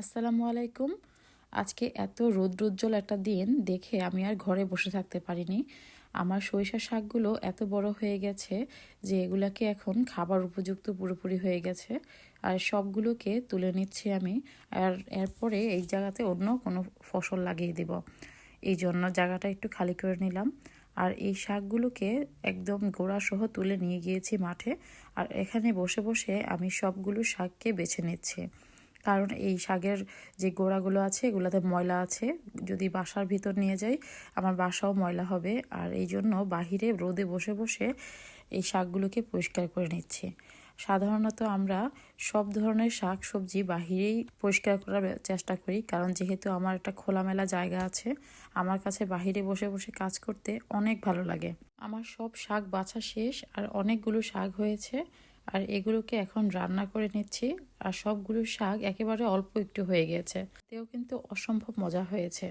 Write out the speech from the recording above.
আসসালামু আলাইকুম। আজকে এত রৌদ্রোজ্জ্বল একটা দিন দেখে আমি আর ঘরে বসে থাকতে পারিনি। আমার সরিষার শাকগুলো এত বড় হয়ে গেছে যে এগুলাকে এখন খাবার উপযুক্ত পুরোপুরি হয়ে গেছে। আর সবগুলোকে তুলে নিচ্ছি আমি। আর এরপরে এই জায়গাতে অন্য কোনো ফসল লাগিয়ে দেব। এই জন্য জায়গাটা একটু খালি করে নিলাম। আর এই শাকগুলোকে একদম গোড়াসহ তুলে নিয়ে গিয়েছি মাঠে। আর এখানে বসে বসে আমি সবগুলো শাককে বেছে নিচ্ছি। কারণ এই শাকের যে গোড়াগুলো আছে এগুলোতে ময়লা আছে, যদি বাসার ভিতর নিয়ে যাই আমার বাসাও ময়লা হবে। আর এই জন্য বাহিরে রোদে বসে বসে এই শাকগুলোকে পরিষ্কার করে নিচ্ছি। সাধারণত আমরা সব ধরনের শাক সবজি বাহিরেই পরিষ্কার করার চেষ্টা করি, কারণ যেহেতু আমার একটা খোলামেলা জায়গা আছে, আমার কাছে বাহিরে বসে বসে কাজ করতে অনেক ভালো লাগে। আমার সব শাক বাছা শেষ, আর অনেকগুলো শাক হয়েছে। আর এগুলোকে এখন রান্না করে নিচ্ছি। আর সবগুলো শাক একেবারে অল্প একটু হয়ে গেছে, তেও কিন্তু অসম্ভব মজা হয়েছে।